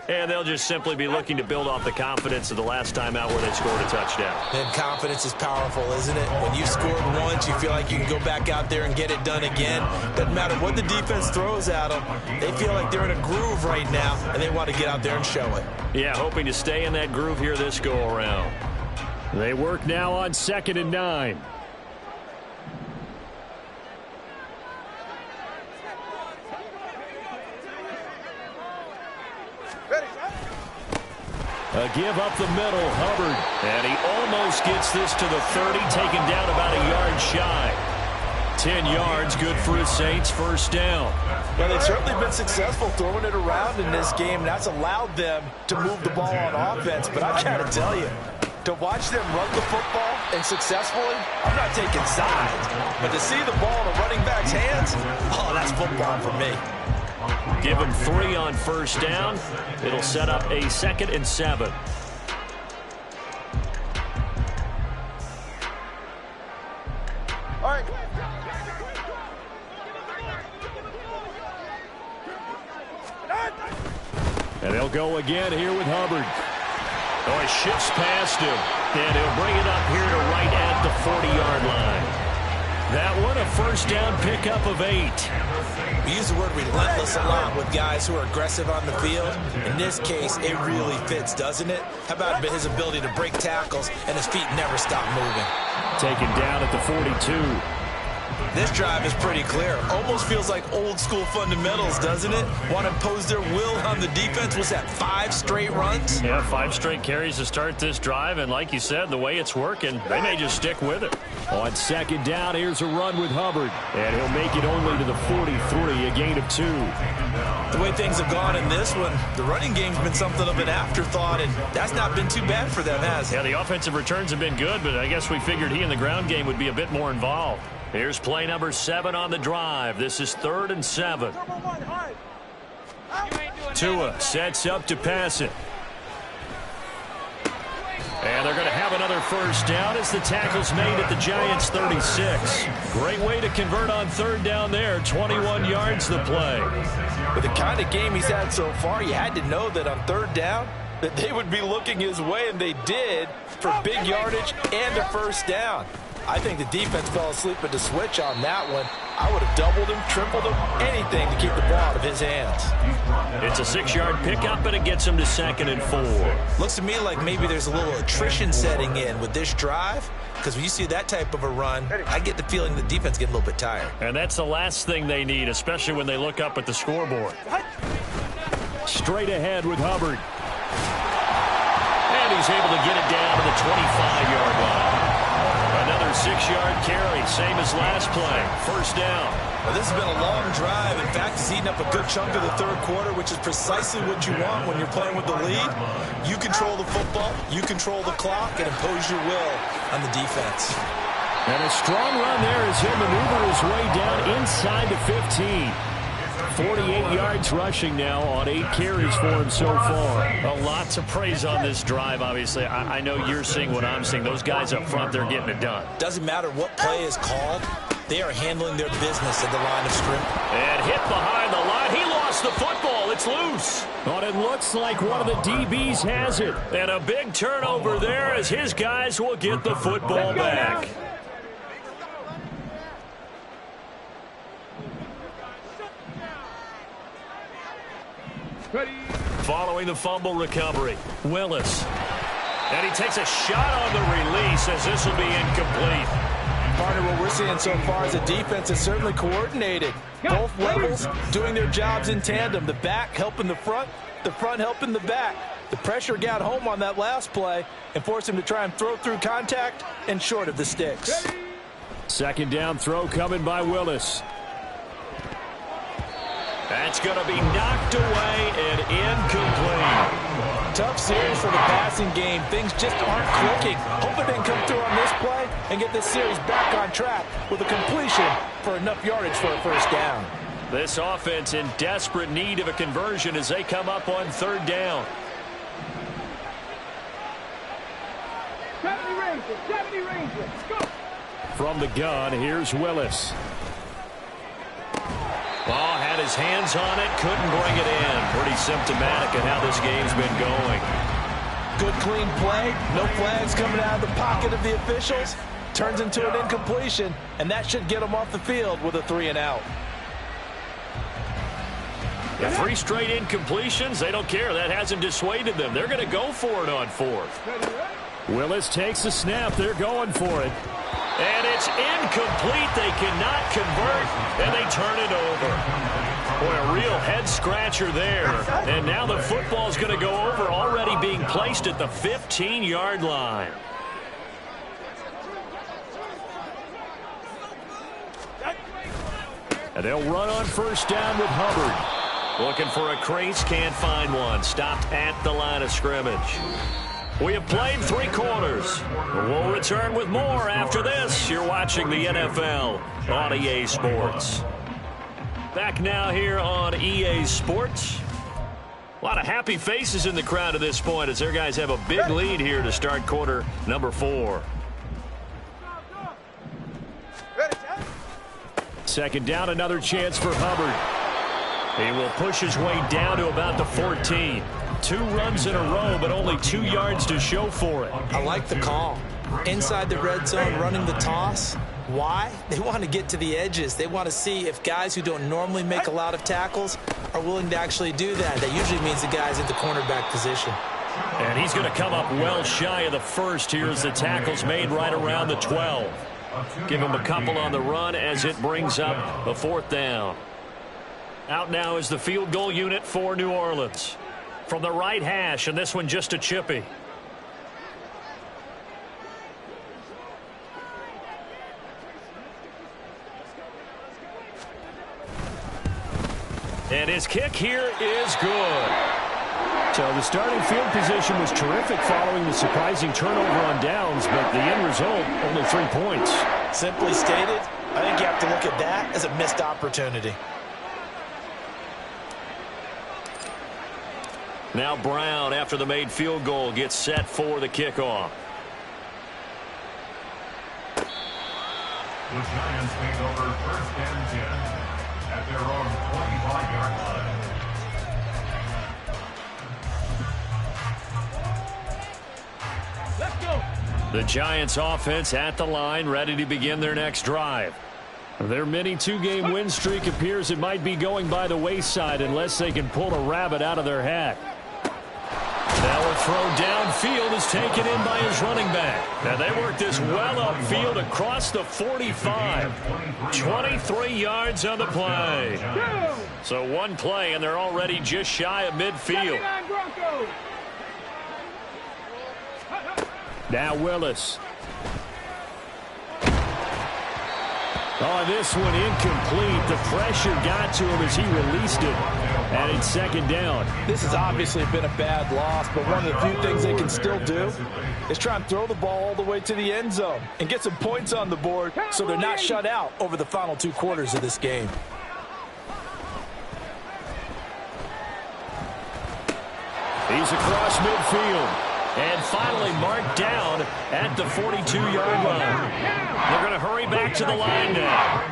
And they'll just simply be looking to build off the confidence of the last time out where they scored a touchdown. And confidence is powerful, isn't it? When you've scored once, you feel like you can go back out there and get it done again. Doesn't matter what the defense throws at them. They feel like they're in a groove right now, and they want to get out there and show it. Yeah, hoping to stay in that groove here this go-around. They work now on 2nd and 9. A give up the middle, Hubbard. And he almost gets this to the 30, taken down about a yard shy. 10 yards, good for the Saints, 1st down. Well, they've certainly been successful throwing it around in this game, and that's allowed them to move the ball on offense. But I got to tell you, to watch them run the football and successfully, I'm not taking sides. But to see the ball in a running back's hands, oh, that's football for me. Give him 3 on 1st down. It'll set up a 2nd and 7. All right. And they'll go again here with Hubbard. Oh, he shifts past him. And he'll bring it up here to right at the 40-yard line. That one, a 1st down pickup of 8. We use the word relentless a lot with guys who are aggressive on the field. In this case, it really fits, doesn't it? How about his ability to break tackles and his feet never stop moving? Taken down at the 42. This drive is pretty clear. Almost feels like old school fundamentals, doesn't it? Want to impose their will on the defense. Was that 5 straight runs? Yeah, 5 straight carries to start this drive. And like you said, the way it's working, they may just stick with it. On 2nd down, here's a run with Hubbard. And he'll make it only to the 43, a gain of 2. The way things have gone in this one, the running game's been something of an afterthought, and that's not been too bad for them, has it? Yeah, the offensive returns have been good, but I guess we figured he in the ground game would be a bit more involved. Here's play number 7 on the drive. This is 3rd and 7. Tua sets up to pass it. And they're going to have another 1st down as the tackle's made at the Giants' 36. Great way to convert on 3rd down there. 21 yards the play. With the kind of game he's had so far, you had to know that on 3rd down that they would be looking his way, and they did, for big yardage and a 1st down. I think the defense fell asleep at the switch on that one. I would have doubled him, tripled him, anything to keep the ball out of his hands. It's a 6-yard pickup, and it gets him to 2nd and 4. Looks to me like maybe there's a little attrition setting in with this drive, because when you see that type of a run, I get the feeling the defense getting a little bit tired. And that's the last thing they need, especially when they look up at the scoreboard. Straight ahead with Hubbard. And he's able to get it down to the 25-yard line. Another 6-yard carry, same as last play. 1st down. Well, this has been a long drive. In fact, it's eaten up a good chunk of the 3rd quarter, which is precisely what you want when you're playing with the lead. You control the football, you control the clock, and impose your will on the defense. And a strong run there as he'll maneuver his way down inside the 15. 48 yards rushing now on 8 carries for him so far. A lot to praise on this drive, obviously. I know you're seeing what I'm seeing. Those guys up front, they're getting it done. Doesn't matter what play is called. They are handling their business at the line of scrimmage. And hit behind the line. He lost the football. It's loose. But it looks like one of the DBs has it. And a big turnover there as his guys will get the football back. Following the fumble recovery, Willis. And he takes a shot on the release as this will be incomplete. Partner, what we're seeing so far is the defense is certainly coordinated. Both levels doing their jobs in tandem. The back helping the front helping the back. The pressure got home on that last play and forced him to try and throw through contact and short of the sticks. 2nd down throw coming by Willis. That's going to be knocked away and incomplete. Tough series for the passing game. Things just aren't clicking. Hope it didn't come through on this play and get this series back on track with a completion for enough yardage for a first down. This offense in desperate need of a conversion as they come up on third down. 70 Rangers, go! From the gun, here's Willis. Ball had his hands on it, couldn't bring it in. Pretty symptomatic of how this game's been going. Good clean play, no flags coming out of the pocket of the officials. Turns into an incompletion, and that should get them off the field with a 3-and-out. Yeah, 3 straight incompletions, they don't care. That hasn't dissuaded them. They're going to go for it on fourth. Willis takes the snap. They're going for it. And it's incomplete. They cannot convert, and they turn it over. Boy, a real head-scratcher there. And now the football's going to go over, already being placed at the 15-yard line. And they'll run on first down with Hubbard. Looking for a crease, can't find one. Stopped at the line of scrimmage. We have played 3 quarters. We'll return with more after this. You're watching the NFL on EA Sports. Back now here on EA Sports. A lot of happy faces in the crowd at this point as their guys have a big lead here to start quarter number 4. Second down, another chance for Hubbard. He will push his way down to about the 14. 2 runs in a row, but only 2 yards to show for it. I like the call. Inside the red zone, running the toss. Why? They want to get to the edges. They want to see if guys who don't normally make a lot of tackles are willing to actually do that. That usually means the guy's at the cornerback position. And he's going to come up well shy of the first here as the tackle's made right around the 12. Give him a couple on the run as it brings up a 4th down. Out now is the field goal unit for New Orleans. From the right hash, and this one just a chippy. And his kick here is good. So the starting field position was terrific following the surprising turnover on downs, but the end result, only 3 points. Simply stated, I think you have to look at that as a missed opportunity. Now Brown, after the made field goal, gets set for the kickoff. The Giants take over first and 10 at their own 25-yard line. Let's go. The Giants offense at the line, ready to begin their next drive. Their mini 2-game win streak appears it might be going by the wayside unless they can pull a rabbit out of their hat. Now a throw downfield is taken in by his running back. Now they work this well upfield across the 45. 23 yards on the play. So 1 play, and they're already just shy of midfield. Now Willis. Oh, this one incomplete. The pressure got to him as he released it. And it's 2nd down. This has obviously been a bad loss, but one of the few things they can still do is try and throw the ball all the way to the end zone and get some points on the board so they're not shut out over the final 2 quarters of this game. He's across midfield. And finally marked down at the 42-yard line. They're going to hurry back to the line now.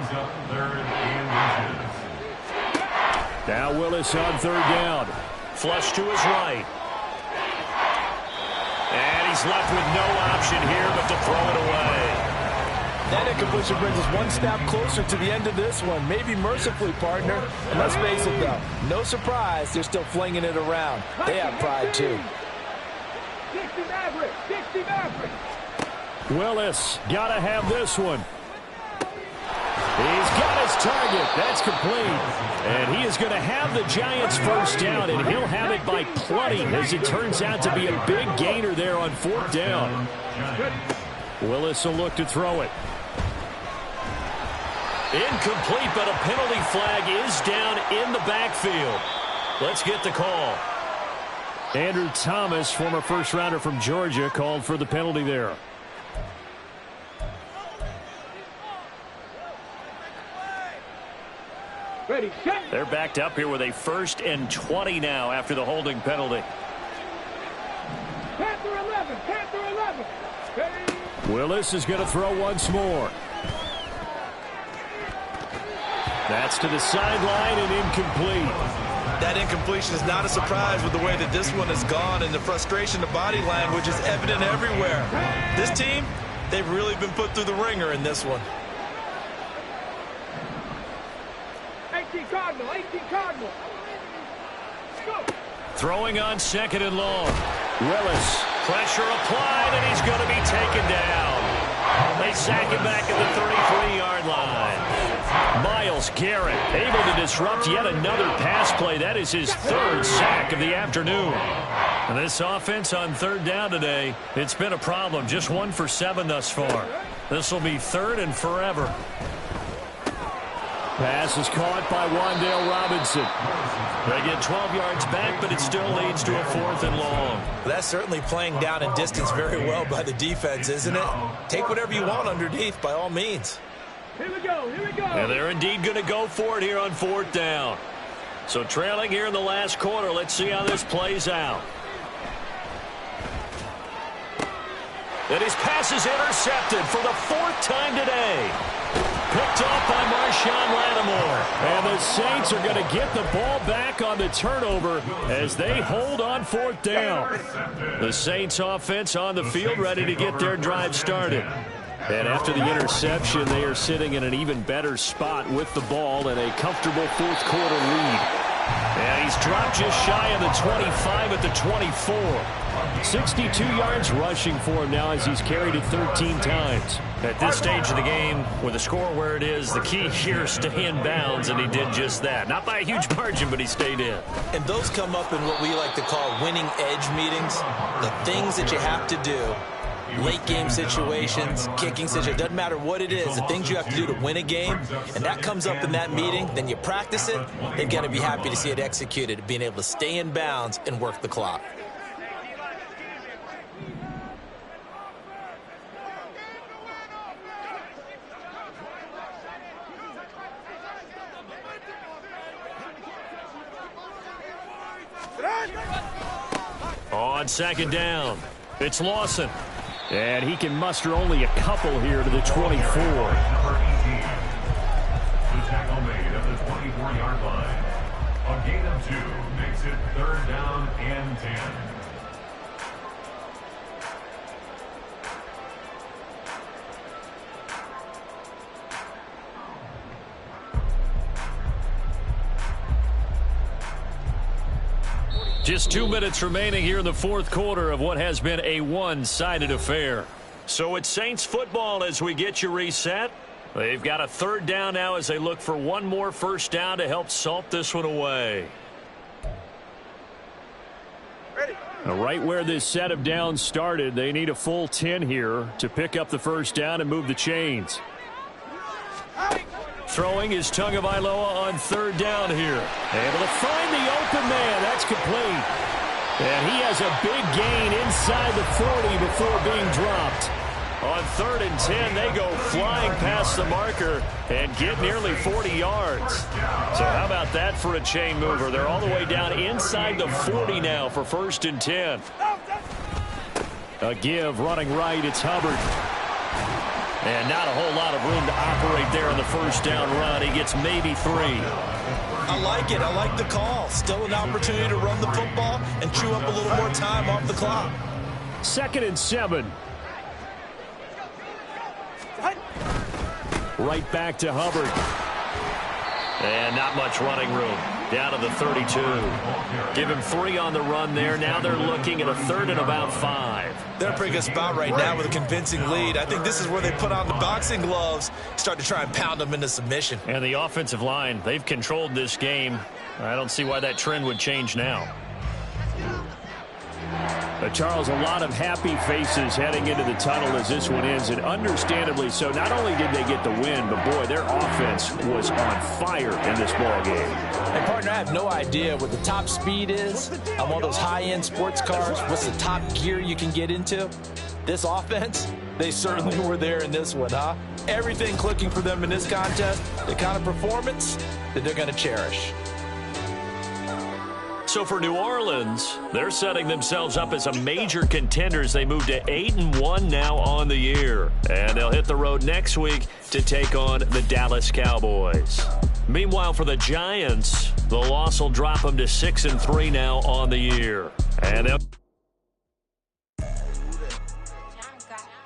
Now Willis on 3rd down. Flush to his right. And he's left with no option here but to throw it away. That incompletion brings us 1 step closer to the end of this one. Maybe mercifully, partner. And let's face it, though. No surprise, they're still flinging it around. They have pride, too. Willis, gotta have this one. He's got his target. That's complete. And he is going to have the Giants first down, and he'll have it by plenty as it turns out to be a big gainer there on 4th down. Willis will look to throw it. Incomplete, but a penalty flag is down in the backfield. Let's get the call. Andrew Thomas, former first-rounder from Georgia, called for the penalty there. Ready, set. They're backed up here with a 1st and 20 now after the holding penalty. Panther 11, Panther 11. Ready. Willis is going to throw once more. That's to the sideline and incomplete. That incompletion is not a surprise with the way that this one has gone, and the frustration, the body language is evident everywhere. This team, they've really been put through the ringer in this one. 18 Cardinal, 18 Cardinal. Go. Throwing on 2nd and long. Willis, pressure applied, and he's going to be taken down. They sack him back at the 33-yard line. Myles Garrett able to disrupt yet another pass play. That is his 3rd sack of the afternoon. And this offense on 3rd down today, it's been a problem. Just 1 for 7 thus far. This will be 3rd and forever. Pass is caught by Wan'Dale Robinson. They get 12 yards back, but it still leads to a 4th and long. That's certainly playing down in distance very well by the defense, isn't it? Take whatever you want underneath, by all means. Here we go, here we go. And they're indeed going to go for it here on 4th down. So trailing here in the last quarter. Let's see how this plays out. And his pass is intercepted for the 4th time today. Picked off by Marshawn Lattimore. And the Saints are going to get the ball back on the turnover as they hold on 4th down. The Saints offense on the field ready to get their drive started. And after the interception, they are sitting in an even better spot with the ball and a comfortable 4th quarter lead. And he's dropped just shy of the 25 at the 24. 62 yards rushing for him now as he's carried it 13 times. At this stage of the game, with the score where it is, the key here is stay in bounds, and he did just that. Not by a huge margin, but he stayed in. And those come up in what we like to call winning edge meetings. The things that you have to do. Late game situations, kicking situations, doesn't matter what it is, the things you have to do to win a game, and that comes up in that meeting, then you practice it, they've got to be happy to see it executed, being able to stay in bounds and work the clock. On 2nd down, it's Lawson. And he can muster only a couple here to the 24. The tackle made at the 24-yard line. A gain of 2 makes it 3rd down and 10. Just 2 minutes remaining here in the 4th quarter of what has been a one-sided affair. So it's Saints football as we get you reset. They've got a 3rd down now as they look for one more 1st down to help salt this one away. Now, right where this set of downs started, they need a full 10 here to pick up the 1st down and move the chains. Throwing is Tagovailoa on 3rd down here. Able to find the open man. That's complete. And he has a big gain inside the 40 before being dropped. On 3rd and 10, they go flying past the marker and get nearly 40 yards. So how about that for a chain mover? They're all the way down inside the 40 now for 1st and 10. A give running right. It's Hubbard. And not a whole lot of room to operate there on the 1st down run. He gets maybe 3. I like it. I like the call. Still an opportunity to run the football and chew up a little more time off the clock. 2nd and 7. Right back to Hubbard. And not much running room. Down to the 32. Give him 3 on the run there. Now they're looking at a 3rd and about 5. They're in a pretty good spot right now with a convincing lead. I think this is where they put on the boxing gloves, start to try and pound them into submission. And the offensive line, they've controlled this game. I don't see why that trend would change now. But Charles, a lot of happy faces heading into the tunnel as this one ends, and understandably so. Not only did they get the win, but boy, their offense was on fire in this ball game. And partner, I have no idea what the top speed is on one of those high-end sports cars. What's the top gear you can get into? This offense, they certainly were there in this one, huh? Everything clicking for them in this contest, the kind of performance that they're going to cherish. So for New Orleans, they're setting themselves up as a major contender as they move to 8-1 now on the year. And they'll hit the road next week to take on the Dallas Cowboys. Meanwhile, for the Giants, the loss will drop them to 6-3 now on the year. And they'll